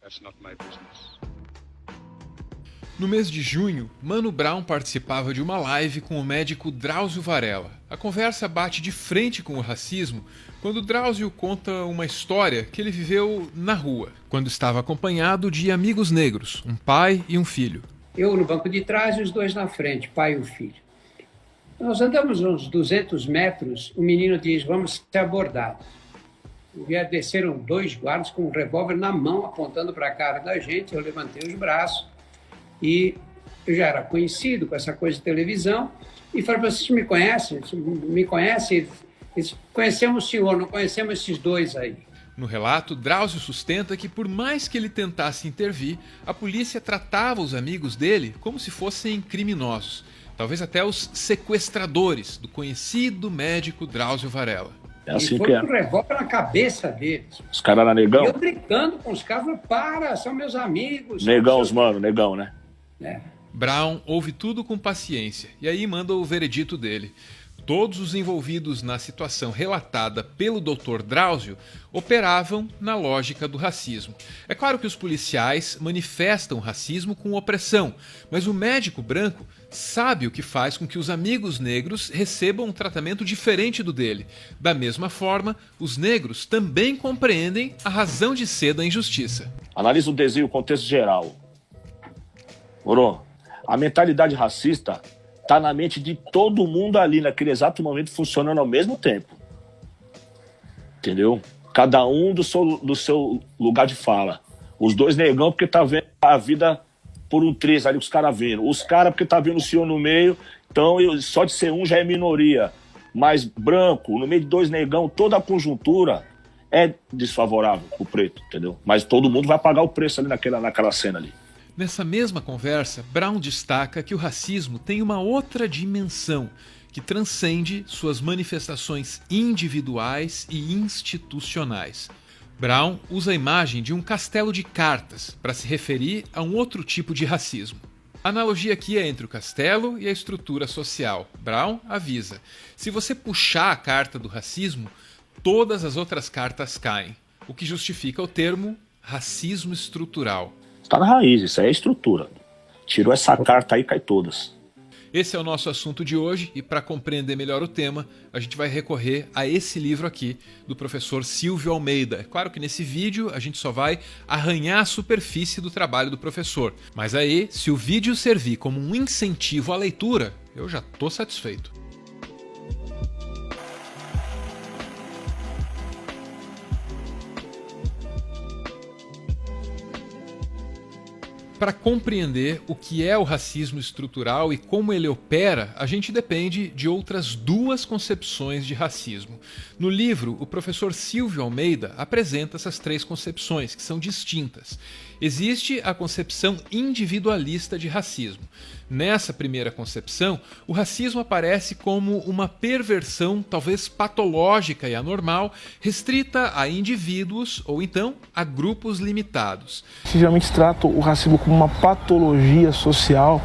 That's not my business. No mês de junho, Mano Brown participava de uma live com o médico Drauzio Varella. A conversa bate de frente com o racismo quando Drauzio conta uma história que ele viveu na rua, quando estava acompanhado de amigos negros, um pai e um filho. Eu no banco de trás e os dois na frente, pai e o filho. Nós uns 200 metros, o menino diz, vamos ser abordados. Desceram 2 guardas com um revólver na mão, apontando para a cara da gente, eu levantei os braços. E eu já era conhecido com essa coisa de televisão e falei, vocês me conhecem? Me conhecem? Eles, conhecemos o senhor, não conhecemos esses dois aí. No relato, Drauzio sustenta que por mais que ele tentasse intervir, a polícia tratava os amigos dele como se fossem criminosos, talvez até os sequestradores do conhecido médico Drauzio Varella. É assim e foi com revólver na cabeça deles. Os caras eram negão? E eu brincando com os caras, para, são meus amigos. Negão, os mano, negão, né? É. Brown ouve tudo com paciência e aí manda o veredito dele. Todos os envolvidos na situação relatada pelo Dr. Drauzio operavam na lógica do racismo. É claro que os policiais manifestam racismo com opressão, mas o médico branco sabe o que faz com que os amigos negros recebam um tratamento diferente do dele. Da mesma forma, os negros também compreendem a razão de ser da injustiça. Analisa o desenho, o contexto geral. Moro, a mentalidade racista está na mente de todo mundo ali, naquele exato momento, funcionando ao mesmo tempo. Entendeu? Cada um do seu lugar de fala. Os dois negão porque tá vendo a vida por um três ali que os caras vendo. Os caras porque tá vendo o senhor no meio, então só de ser um já é minoria. Mas branco, no meio de 2 negão, toda a conjuntura é desfavorável pro preto, entendeu? Mas todo mundo vai pagar o preço ali naquela cena ali. Nessa mesma conversa, Brown destaca que o racismo tem uma outra dimensão que transcende suas manifestações individuais e institucionais. Brown usa a imagem de um castelo de cartas para se referir a um outro tipo de racismo. A analogia aqui é entre o castelo e a estrutura social. Brown avisa: se você puxar a carta do racismo, todas as outras cartas caem, o que justifica o termo racismo estrutural. Está na raiz, isso aí é estrutura. Tirou essa carta aí, cai todas. Esse é o nosso assunto de hoje e para compreender melhor o tema, a gente vai recorrer a esse livro aqui do professor Silvio Almeida. É claro que nesse vídeo a gente só vai arranhar a superfície do trabalho do professor, mas aí, se o vídeo servir como um incentivo à leitura, eu já estou satisfeito. Para compreender o que é o racismo estrutural e como ele opera, a gente depende de outras 2 concepções de racismo. No livro, o professor Silvio Almeida apresenta essas 3 concepções, que são distintas. Existe a concepção individualista de racismo. Nessa primeira concepção, o racismo aparece como uma perversão, talvez patológica e anormal, restrita a indivíduos ou então a grupos limitados. Geralmente trata o racismo como uma patologia social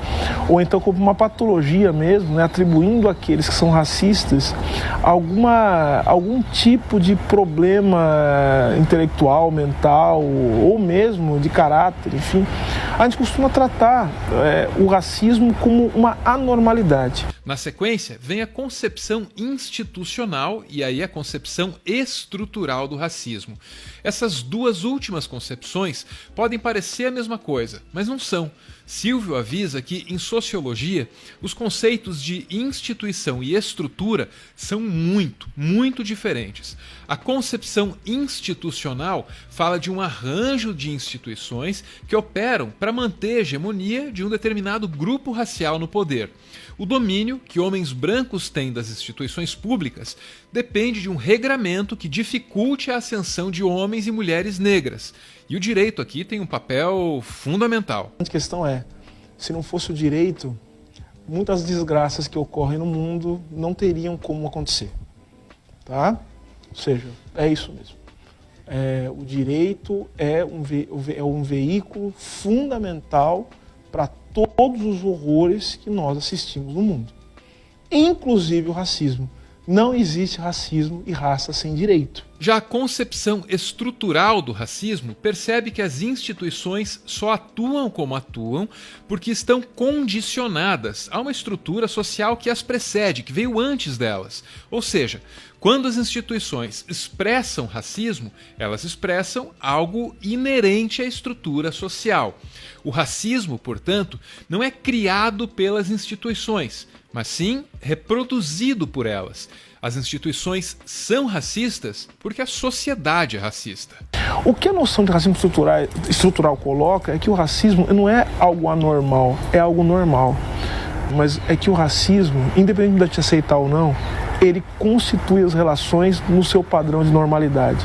ou então como uma patologia mesmo, né, atribuindo àqueles que são racistas algum tipo de problema intelectual, mental ou mesmo de caráter, enfim. A gente costuma tratar o racismo como uma anormalidade. Na sequência, vem a concepção institucional e aí a concepção estrutural do racismo. Essas 2 últimas concepções podem parecer a mesma coisa, mas não são. Silvio avisa que, em sociologia, os conceitos de instituição e estrutura são muito diferentes. A concepção institucional fala de um arranjo de instituições que operam para manter a hegemonia de um determinado grupo racial no poder. O domínio que homens brancos têm das instituições públicas depende de um regramento que dificulte a ascensão de homens e mulheres negras. E o direito aqui tem um papel fundamental. A questão é, se não fosse o direito, muitas desgraças que ocorrem no mundo não teriam como acontecer. Tá? Ou seja, é isso mesmo. O direito é um veículo fundamental para todos os horrores que nós assistimos no mundo. Inclusive o racismo. Não existe racismo e raça sem direito. Já a concepção estrutural do racismo percebe que as instituições só atuam como atuam porque estão condicionadas a uma estrutura social que as precede, que veio antes delas. Ou seja, quando as instituições expressam racismo, elas expressam algo inerente à estrutura social. O racismo, portanto, não é criado pelas instituições, mas sim reproduzido por elas. As instituições são racistas porque a sociedade é racista. O que a noção de racismo estrutural coloca é que o racismo não é algo anormal, é algo normal. Mas é que o racismo, independente de te aceitar ou não, ele constitui as relações no seu padrão de normalidade.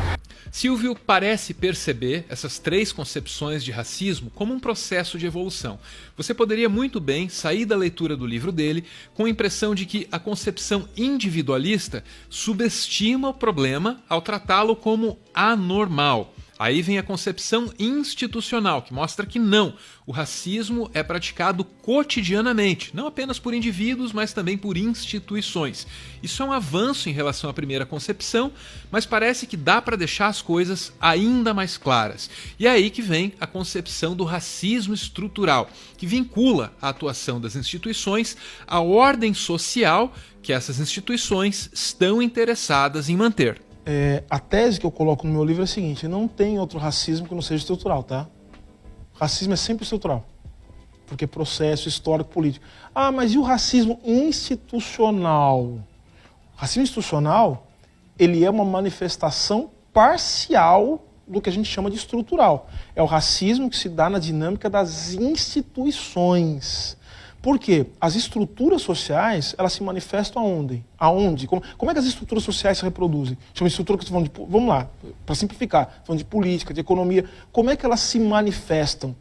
Silvio parece perceber essas três concepções de racismo como um processo de evolução. Você poderia muito bem sair da leitura do livro dele com a impressão de que a concepção individualista subestima o problema ao tratá-lo como anormal. Aí vem a concepção institucional, que mostra que não, o racismo é praticado cotidianamente, não apenas por indivíduos, mas também por instituições. Isso é um avanço em relação à primeira concepção, mas parece que dá para deixar as coisas ainda mais claras. E é aí que vem a concepção do racismo estrutural, que vincula a atuação das instituições à ordem social que essas instituições estão interessadas em manter. A tese que eu coloco no meu livro é a seguinte: não tem outro racismo que não seja estrutural, tá? Racismo é sempre estrutural, porque é processo histórico, político. Ah, mas e o racismo institucional? O racismo institucional, ele é uma manifestação parcial do que a gente chama de estrutural. É o racismo que se dá na dinâmica das instituições. Por quê? As estruturas sociais, elas se manifestam aonde? Aonde? Como é que as estruturas sociais se reproduzem? Chama de estrutura que eu estou falando de... Vamos lá, para simplificar. Falando de política, de economia. Como é que elas se manifestam?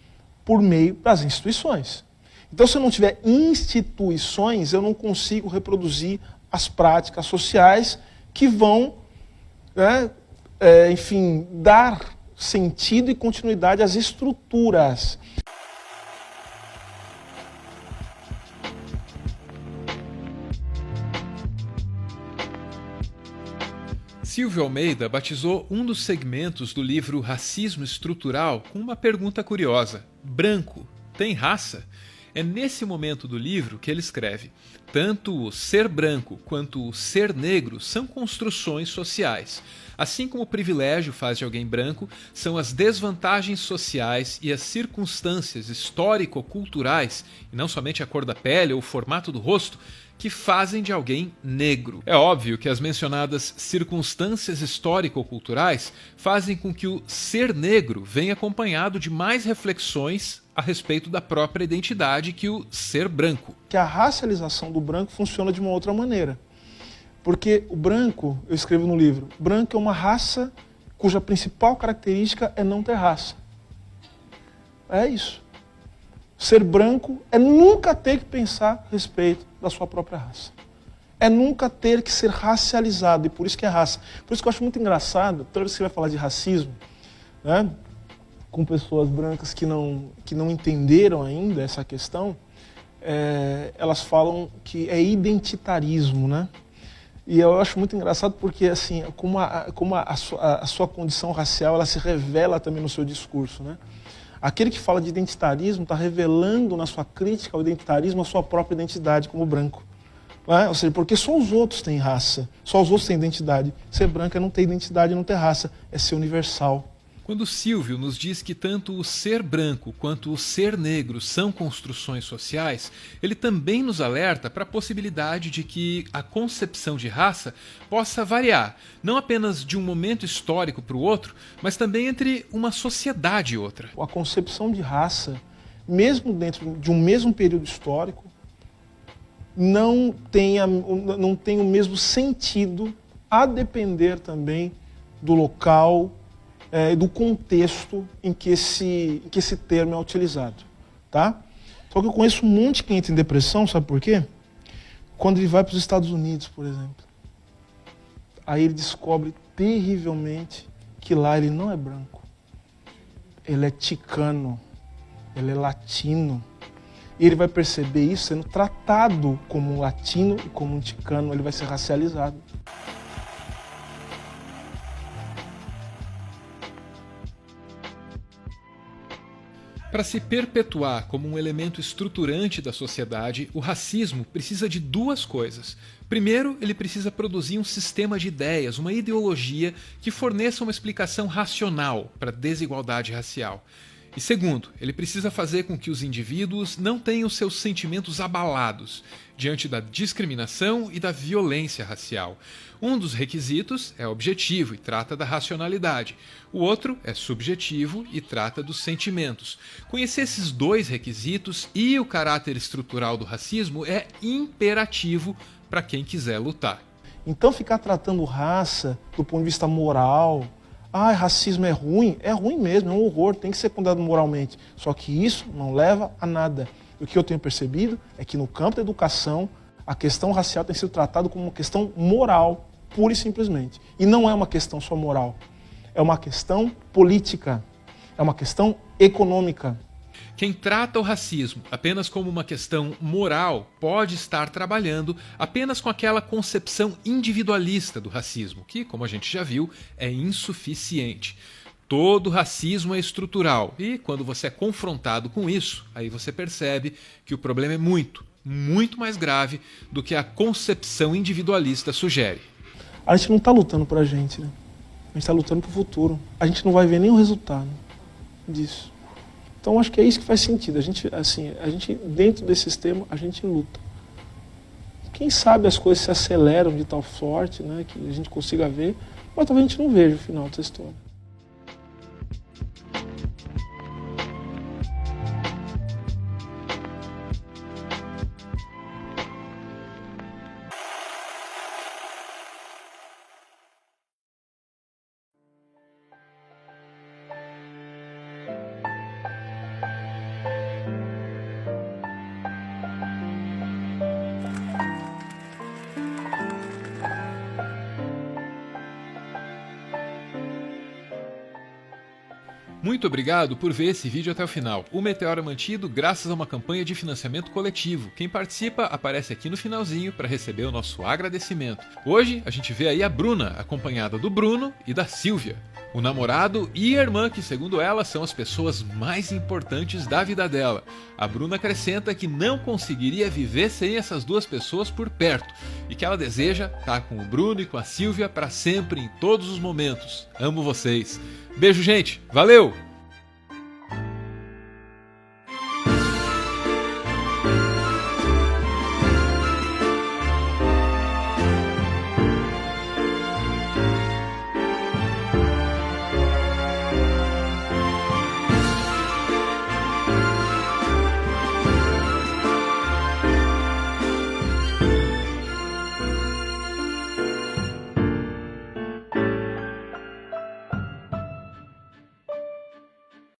Por meio das instituições. Então, se eu não tiver instituições, eu não consigo reproduzir as práticas sociais que vão, enfim, dar sentido e continuidade às estruturas. Silvio Almeida batizou um dos segmentos do livro Racismo Estrutural com uma pergunta curiosa: branco tem raça? É nesse momento do livro que ele escreve: tanto o ser branco quanto o ser negro são construções sociais. Assim como o privilégio faz de alguém branco, são as desvantagens sociais e as circunstâncias histórico-culturais, e não somente a cor da pele ou o formato do rosto, que fazem de alguém negro. É óbvio que as mencionadas circunstâncias histórico-culturais fazem com que o ser negro venha acompanhado de mais reflexões a respeito da própria identidade que o ser branco. Que a racialização do branco funciona de uma outra maneira. Porque o branco, eu escrevo no livro, branco é uma raça cuja principal característica é não ter raça. É isso. Ser branco é nunca ter que pensar a respeito da sua própria raça. É nunca ter que ser racializado, e por isso que é raça. Por isso que eu acho muito engraçado, toda vez que você vai falar de racismo, né, com pessoas brancas que não entenderam ainda essa questão, elas falam que é identitarismo, né? E eu acho muito engraçado porque, assim, como a sua condição racial, ela se revela também no seu discurso, né? Aquele que fala de identitarismo está revelando na sua crítica ao identitarismo a sua própria identidade como branco. Né? Ou seja, porque só os outros têm raça, só os outros têm identidade. Ser branco é não ter identidade, não ter raça, é ser universal. Quando Silvio nos diz que tanto o ser branco quanto o ser negro são construções sociais, ele também nos alerta para a possibilidade de que a concepção de raça possa variar, não apenas de um momento histórico para o outro, mas também entre uma sociedade e outra. A concepção de raça, mesmo dentro de um mesmo período histórico, não tem o mesmo sentido, a depender também do local, do contexto em que esse termo é utilizado, tá? Só que eu conheço um monte que entra em depressão, sabe por quê? Quando ele vai para os Estados Unidos, por exemplo. Aí ele descobre terrivelmente que lá ele não é branco. Ele é ticano, ele é latino. E ele vai perceber isso sendo tratado como um latino e como um ticano, ele vai ser racializado. Para se perpetuar como um elemento estruturante da sociedade, o racismo precisa de duas coisas. Primeiro, ele precisa produzir um sistema de ideias, uma ideologia que forneça uma explicação racional para a desigualdade racial. E segundo, ele precisa fazer com que os indivíduos não tenham seus sentimentos abalados diante da discriminação e da violência racial. Um dos requisitos é objetivo e trata da racionalidade. O outro é subjetivo e trata dos sentimentos. Conhecer esses dois requisitos e o caráter estrutural do racismo é imperativo para quem quiser lutar. Então ficar tratando raça do ponto de vista moral, racismo é ruim mesmo, é um horror, tem que ser condenado moralmente. Só que isso não leva a nada. O que eu tenho percebido é que no campo da educação, a questão racial tem sido tratada como uma questão moral, pura e simplesmente. E não é uma questão só moral, é uma questão política, é uma questão econômica. Quem trata o racismo apenas como uma questão moral pode estar trabalhando apenas com aquela concepção individualista do racismo, que, como a gente já viu, é insuficiente. Todo racismo é estrutural e, quando você é confrontado com isso, aí você percebe que o problema é muito mais grave do que a concepção individualista sugere. A gente não está lutando por a gente, né? A gente está lutando para o futuro. A gente não vai ver nem o resultado disso. Então acho que é isso que faz sentido. A gente dentro desse sistema, a gente luta. Quem sabe as coisas se aceleram de tal sorte, né, que a gente consiga ver, mas talvez a gente não veja o final dessa história. Muito obrigado por ver esse vídeo até o final. O Meteoro é mantido graças a uma campanha de financiamento coletivo. Quem participa aparece aqui no finalzinho para receber o nosso agradecimento. Hoje a gente vê aí a Bruna, acompanhada do Bruno e da Silvia. O namorado e a irmã, que segundo ela são as pessoas mais importantes da vida dela. A Bruna acrescenta que não conseguiria viver sem essas duas pessoas por perto e que ela deseja estar com o Bruno e com a Silvia para sempre, em todos os momentos. Amo vocês. Beijo, gente. Valeu!